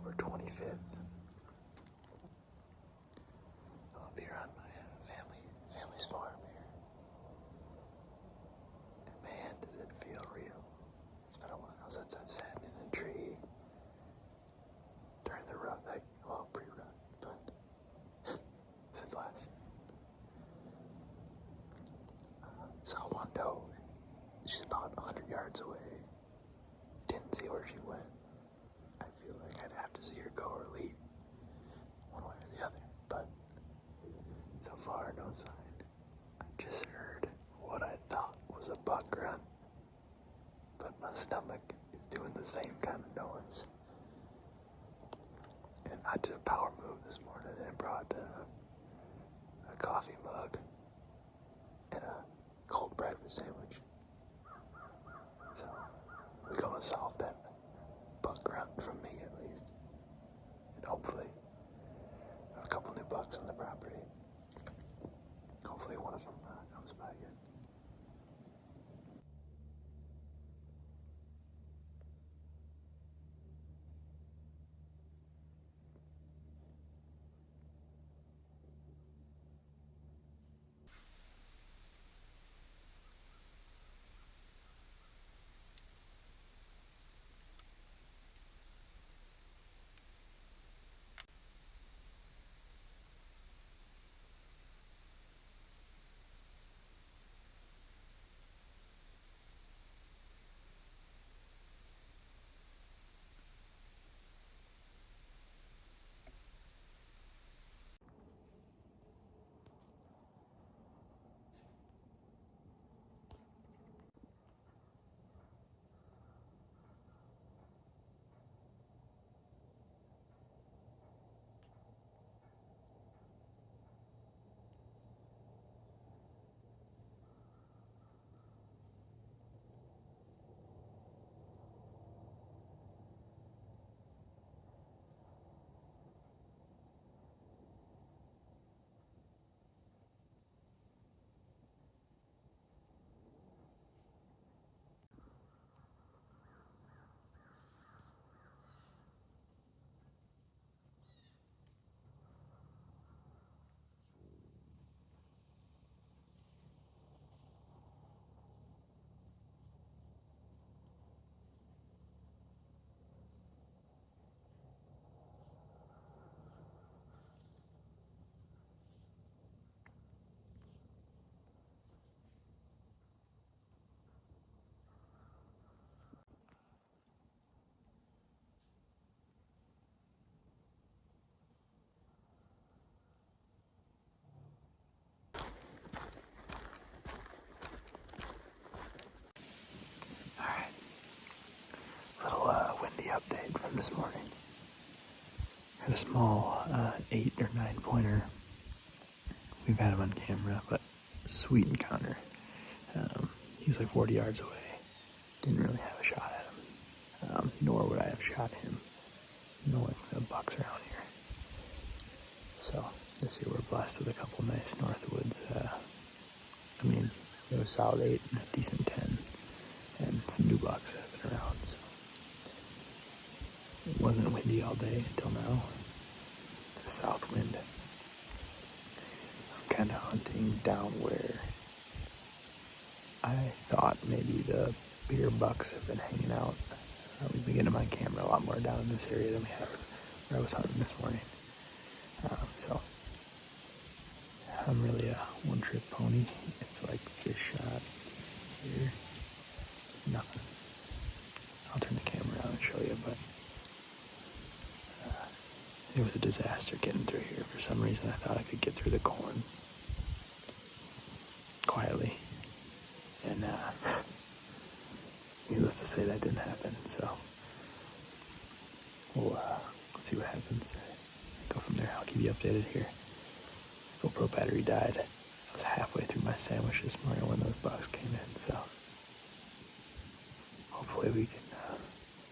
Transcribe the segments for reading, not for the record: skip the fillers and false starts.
October 25th. I'll be around my family's farm here. And man, does it feel real. It's been a while since I've sat in a tree during the rut, pre-rut, but since last year. Saw one doe. She's about 100 yards away. Didn't see where she went. I feel like I'd have to see her go or leave, one way or the other, but so far no sign. I just heard what I thought was a buck grunt, but my stomach is doing the same kind of noise. And I did a power move this morning and brought a coffee mug and a cold breakfast sandwich. So we're gonna solve that buck grunt from me at least, and hopefully a couple new bucks on the property. Hopefully one of them comes by again. Little windy update from this morning. Had a small 8 or 9 pointer. We've had him on camera, but sweet encounter. He was like 40 yards away. Didn't really have a shot at him, nor would I have shot him, knowing the bucks around here. So this year we're blessed with a couple nice Northwoods. It was solid 8 and a decent 10, and some new bucks that have been around. So it wasn't windy all day until now. It's a south wind. I'm kind of hunting down where I thought maybe the bigger bucks have been hanging out. We've been getting them on camera a lot more down in this area than we have where I was hunting this morning. So I'm really a one-trick pony. It's like this shot here, nothing. I'll turn the camera around and show you, but it was a disaster getting through here. For some reason, I thought I could get through the corn quietly, and needless to say, that didn't happen. So we'll see what happens. Go from there. I'll keep you updated here. GoPro battery died. I was halfway through my sandwich this morning when those bugs came in, so hopefully we can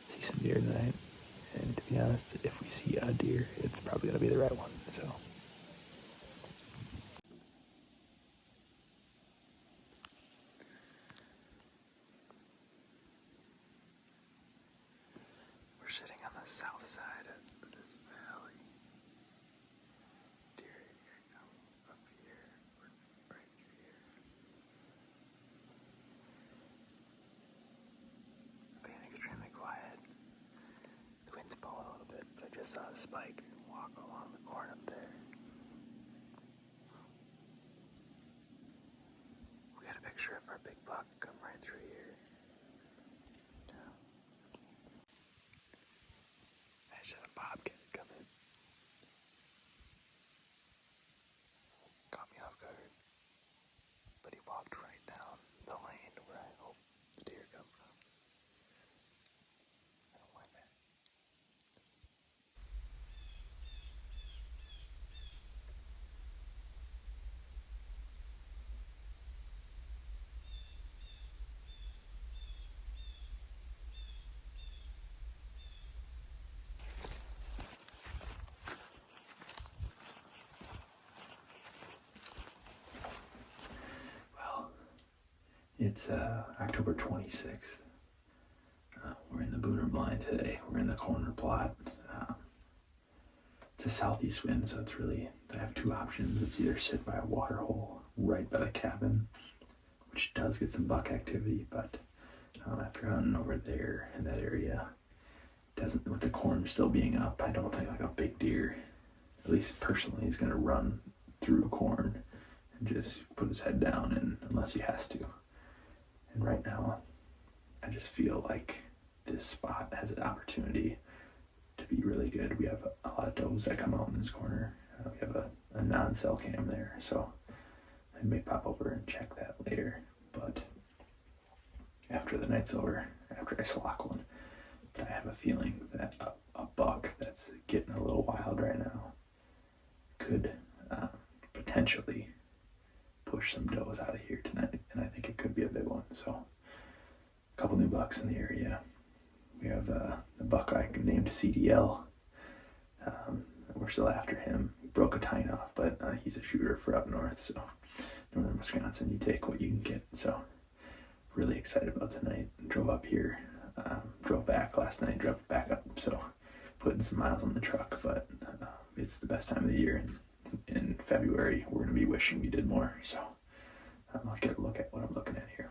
see some deer tonight. And to be honest, if we see a deer, it's probably going to be the right one. So we're sitting on the south side just saw a spike walk along the corn up there. We got a picture of our big buck come right through here. Yeah. I just had a bobcat come in. Caught me off guard. But he walked right down the lane where I hope the deer come from. I don't mind that. Well, it's October 26th. We're in the Booner Blind today. We're in the corner plot. It's a southeast wind, so it's really, I have two options. It's either sit by a water hole right by the cabin, which does get some buck activity, but after hunting over there in that area, doesn't, with the corn still being up, I don't think like a big deer, at least personally, is going to run through corn and just put his head down, and unless he has to. And right now, I just feel like this spot has an opportunity to be really good. We have a lot of does that come out in this corner. We have a non-cell cam there, so I may pop over and check that later. But after the night's over, after I lock one, but I have a feeling that a buck that's getting a little wild right now could potentially push some does out of here tonight, and I think it could be a big one. So a couple new bucks in the area. We have a buck I named CDL. We're still after him. He broke a tine off, but he's a shooter for up north, so northern Wisconsin, you take what you can get. So really excited about tonight. Drove up here, drove back last night, drove back up, so putting some miles on the truck, but it's the best time of the year. In February, we're going to be wishing we did more, so I'll get a look at what I'm looking at here.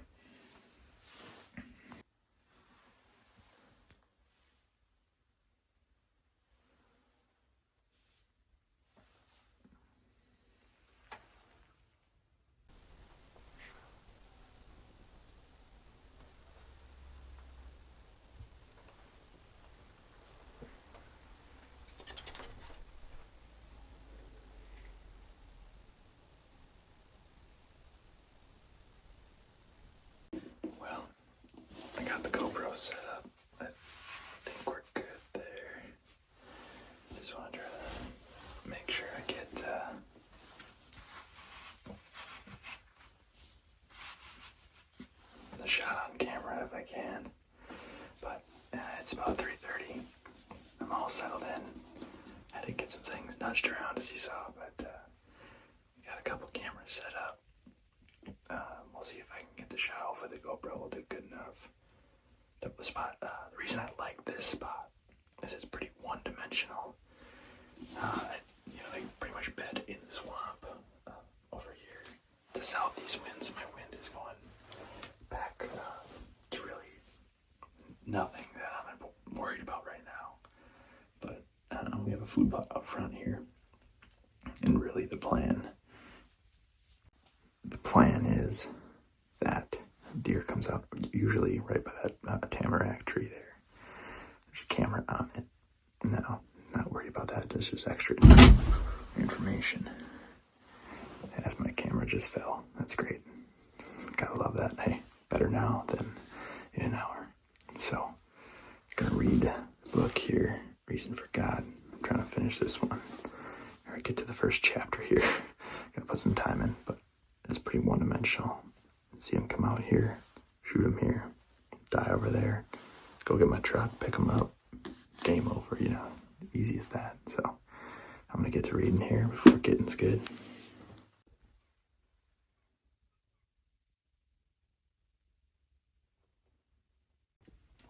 Well, I got the GoPro set up. I think we're good there. Just want to try to make sure I get the shot on camera if I can. But it's about 3:30. I'm all settled in. I did get some things nudged around as you saw, but got a couple cameras set up. We'll see if I can get the shot. Hopefully the GoPro will do good enough. The spot, the reason I like this spot is it's pretty one-dimensional. They pretty much bed in the swamp over here. The southeast winds, my wind is going back to really nothing that I'm worried about right now. But we have a food plot up front here, and really the plan is that deer comes out usually right by that tamarack tree there. There's a camera on it. No, not worried about that. This is extra information. As my camera just fell. That's great. Gotta love that. Hey, better now than in an hour. So, I'm gonna read the book here, Reason for God. I'm trying to finish this one. All right, get to the first chapter here. Gotta put some time in, but it's pretty one-dimensional. See him come out here, shoot him here, die over there, go get my truck, pick him up, game over, easy as that. So I'm gonna get to reading here before it getting's good.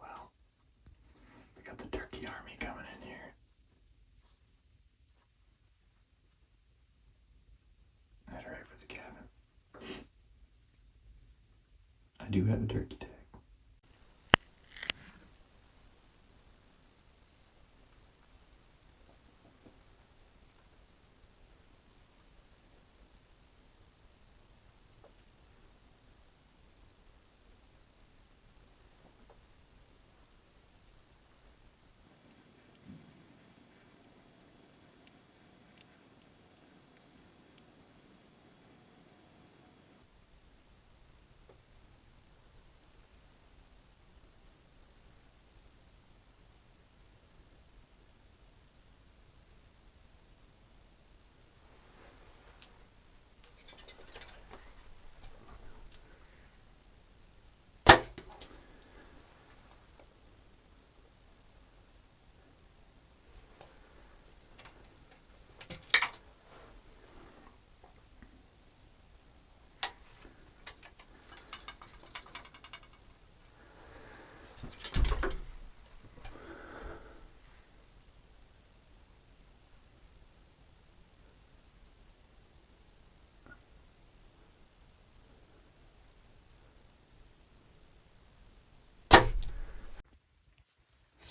Well, we got the turkey army coming in here. That's right for the cabin. I do have a turkey tag.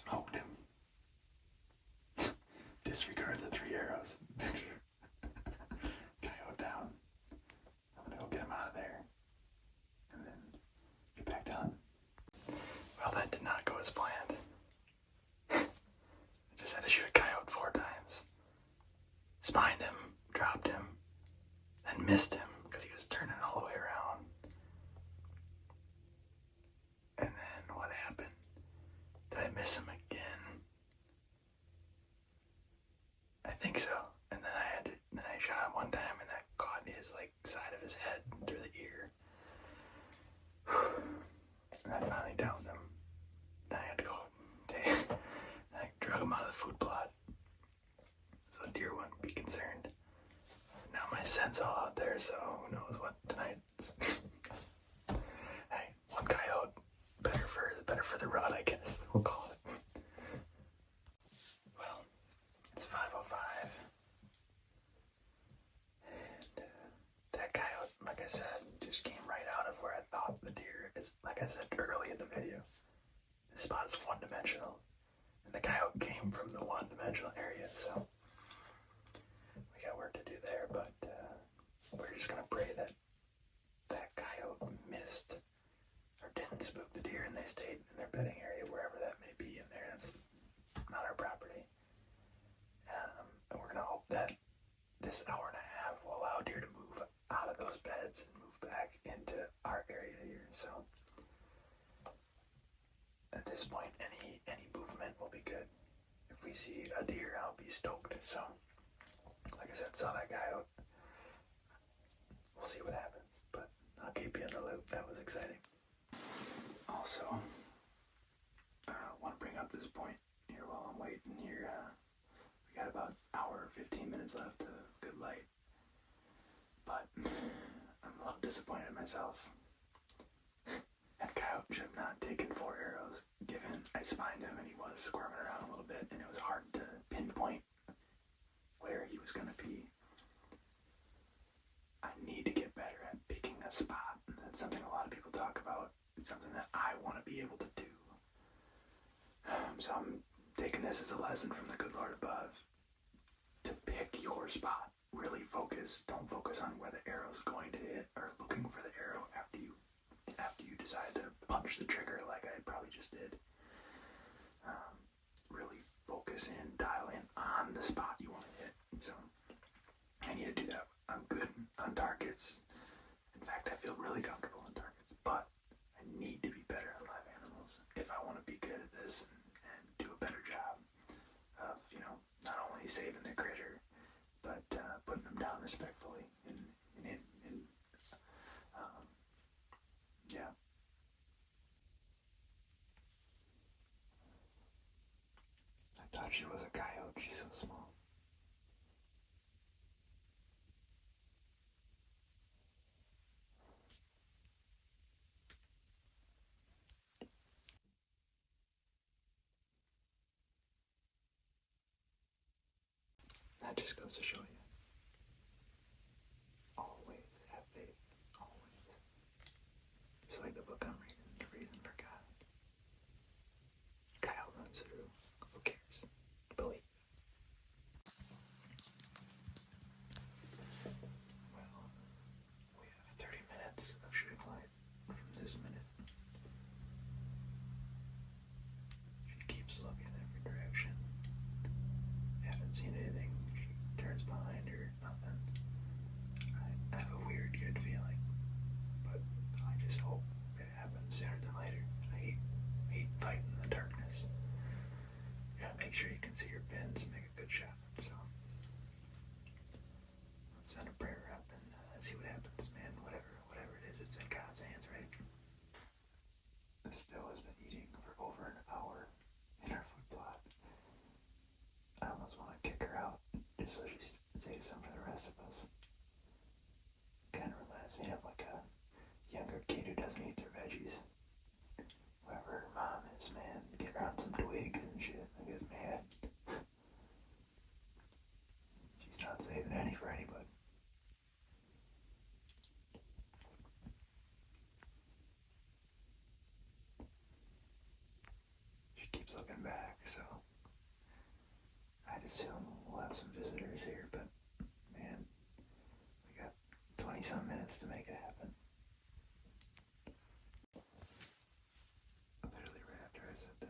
Smoked him. Disregard the 3 arrows. Coyote down. I'm gonna go get him out of there. And then get back to hunting. Well, that did not go as planned. I just had to shoot a coyote 4 times. Spined him, dropped him, then missed him because he was turning all the way around. And then what happened? Did I miss him again? I think so. And then I shot him one time and that caught his side of his head through the ear. And I finally downed him. Then I had to go I drug him out of the food plot. So the deer wouldn't be concerned. Now my scent's all out there, so who knows what tonight's. Hey, one coyote. Better for the rut, I guess. We'll call it. Well, it's 5:05. And that coyote, like I said, just came right out of where I thought the deer is. Like I said early in the video, this spot is one-dimensional. And the coyote came from the one-dimensional area, so we got work to do there, but we're just gonna pray that that coyote missed or didn't spook the deer and they stayed in their bedding area, wherever that may be in there. That's not our property. And we're gonna hope that this hour and a half will allow deer to move out of those beds and move back into our area here. So at this point, any movement will be good. If we see a deer, I'll be stoked. So, like I said, saw that guy out. We'll see what happens, but I'll keep you in the loop. That was exciting. Also, I want to bring up this point here while I'm waiting here. We got about an hour or 15 minutes left of good light, but I'm a little disappointed in myself. That coyote should have not taken 4 arrows, given I spined him and he was squirming around a little bit, and it was hard to pinpoint where he was going to be. I need to get better at picking a spot. That's something a lot of people talk about. It's something that I want to be able to do. So I'm taking this as a lesson from the good Lord above to pick your spot. Really focus. Don't focus on where the arrow's going to hit or looking for the arrow after you decide to punch the trigger like I probably just did. Really focus in, dial in on the spot you want to hit. So I need to do that. I'm good on targets. In fact, I feel really comfortable on targets, but I need to be better at live animals if I want to be good at this and do a better job of, not only saving the critter, but putting them down respectfully yeah. I thought she was a coyote. She's so small. That just goes to show you. Always have faith. Always. Just like the book I'm reading, The Reason for God. Kyle runs through. Who cares? Believe. Well, we have 30 minutes of shooting light from this minute. She keeps looking in every direction. Haven't seen anything. She turns behind her. Nothing. I have a weird good feeling, but I just hope it happens sooner than later. I hate fighting in the darkness. Yeah, make sure you can see your pins and make a good shot. So let's send a prayer up and see what happens, man. Whatever it is, it's in God's hands, right? This doe has been eating for over an hour in our food plot. I almost want to kick her out just so she saves some for the rest of us. Kind of reminds me of like a younger kid who doesn't eat their veggies. Whoever her mom is, man, get her on some twigs and shit. I get mad. She's not saving any for anybody. She keeps looking back. so I'd assume we'll have some visitors here, but man, we got 20-some minutes to make it happen. Literally right after I said that.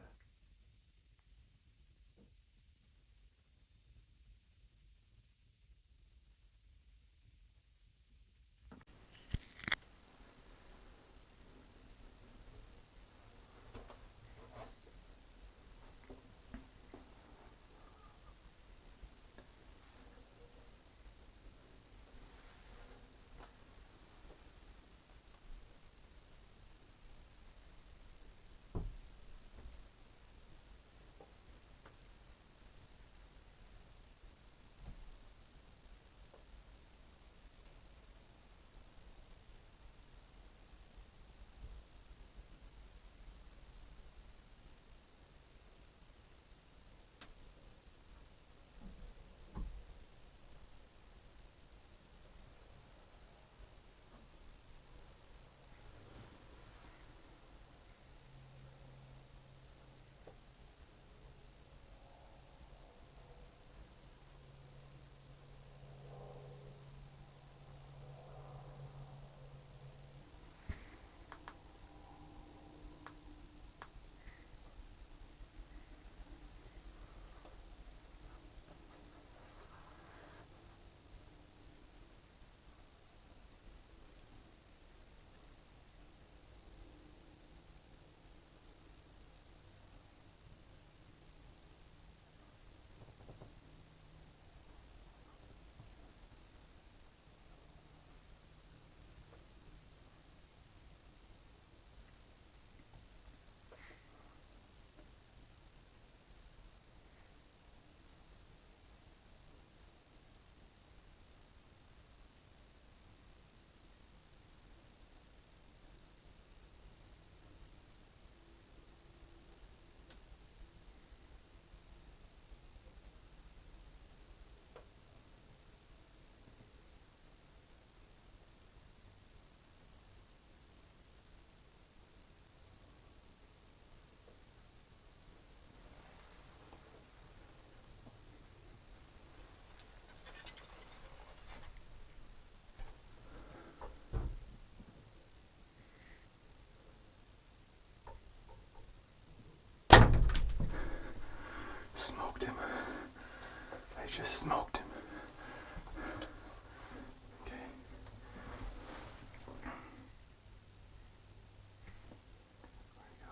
Smoked him. I just smoked him. Okay. Where'd he go?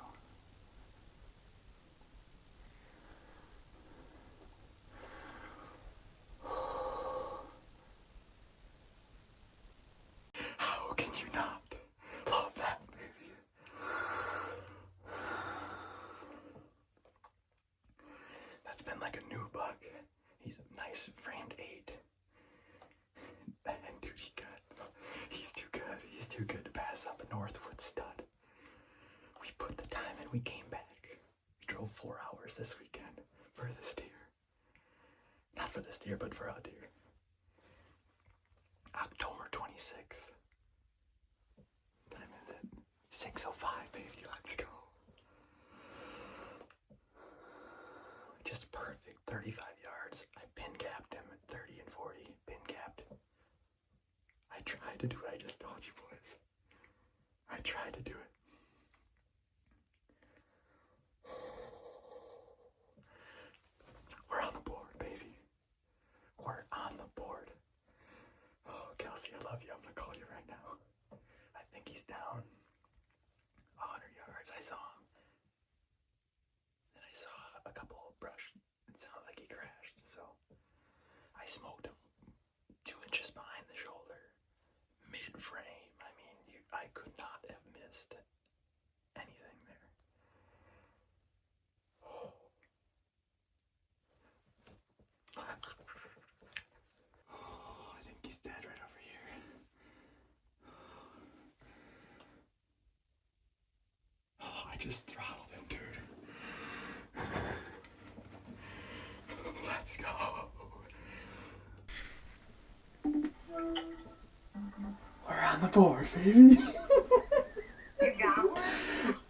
How can you not love that baby? That's been like a new buck. He's a nice framed 8. And dude, he's too good. He's too good to pass up a Northwood stud. We put the time in, we came back. We drove 4 hours this weekend for this deer. Not for this deer, but for a deer. October 26th. What time is it? 6:05, baby. Let's go. Just perfect. 35 yards. I pin capped him at 30 and 40. Pin capped. I tried to do what I just told you, boys. I tried to do it. We're on the board, baby. We're on the board. Oh, Kelsey, I love you. I'm gonna call you right now. I think he's down 100 yards. I saw him. Then I saw a couple of brush. It sounded like he crashed, so I smoked him 2 inches behind the shoulder, mid-frame. I mean, I could not have missed anything there. Oh. Oh, I think he's dead right over here. Oh, I just throttled him, dude. Let's go. We're on the board, baby. You got one?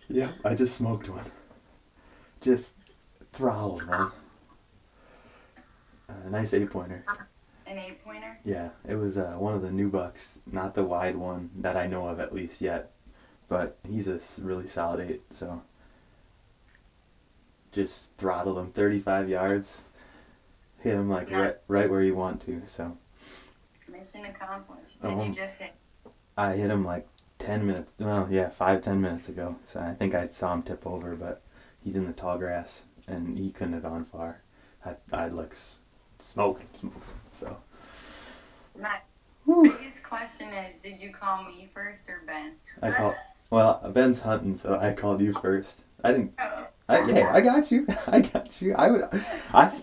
Yeah, I just smoked one. Just throttled, man. A nice 8-pointer. An 8-pointer? Yeah, it was one of the new bucks, not the wide one that I know of at least yet, but he's a really solid 8, so just throttled him 35 yards, hit him like right where you want to, so. Mission accomplished. Did you just hit? I hit him like 10 minutes, well, yeah, 5-10 minutes ago, so I think I saw him tip over, but he's in the tall grass, and he couldn't have gone far. I'd like smoking, so. My biggest question is, did you call me first or Ben? Well, Ben's hunting, so I called you first. I didn't. Oh. Yeah, I got you. I got you. Alright. Let's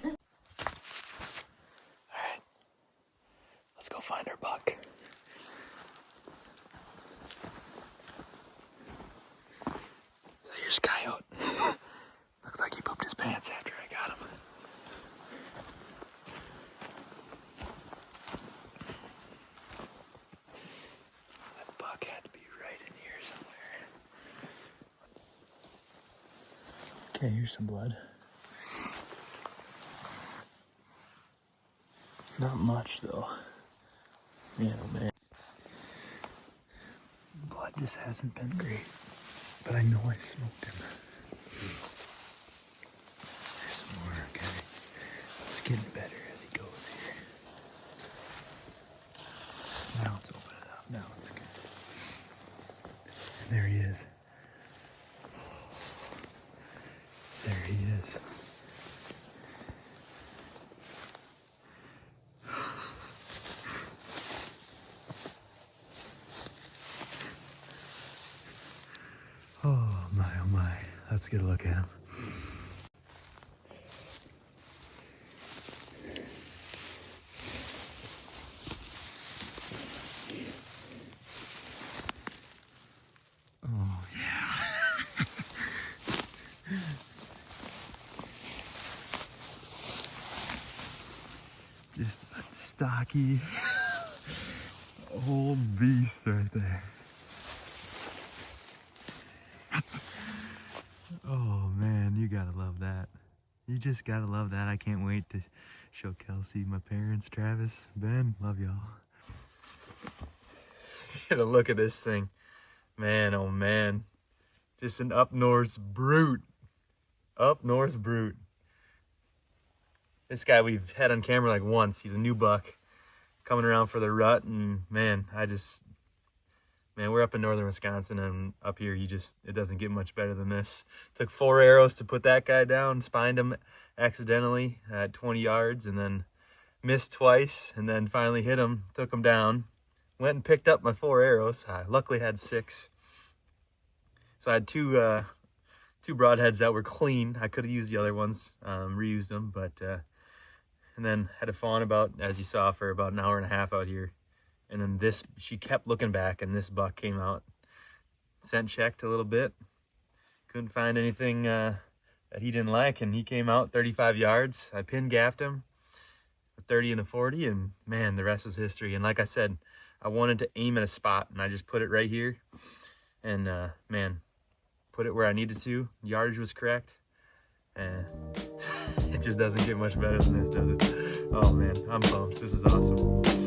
go find our buck. So here's Coyote. Looks like he pooped his pants after I got him. That buck had to be right in here somewhere. Okay, here's some blood. Not much though. Man, oh man. Blood just hasn't been great. But I know I smoked him. There's some more, okay. It's getting better as he goes here. Now it's opening up. Now it's good. And there he is. There he is. Oh my. Let's get a look at him. Oh yeah. Just a stocky old beast right there. Oh man, you gotta love that. You just gotta love that. I can't wait to show Kelsey, my parents, Travis, Ben. Love y'all. Get a look at this thing. Man, oh man. Just an up north brute. Up north brute. This guy we've had on camera like once. He's a new buck coming around for the rut, and man, we're up in northern Wisconsin, and up here it doesn't get much better than this. Took 4 arrows to put that guy down, spined him accidentally at 20 yards, and then missed twice, and then finally hit him, took him down. Went and picked up my 4 arrows. I luckily had 6. So I had two broadheads that were clean. I could have used the other ones, reused them, but and then had a fawn as you saw, for about an hour and a half out here. And then she kept looking back, and this buck came out. Scent checked a little bit. Couldn't find anything that he didn't like, and he came out 35 yards. I pin gaffed him, a 30 and a 40, and man, the rest is history. And like I said, I wanted to aim at a spot, and I just put it right here. And man, put it where I needed to. Yardage was correct. It just doesn't get much better than this, does it? Oh man, I'm pumped. This is awesome.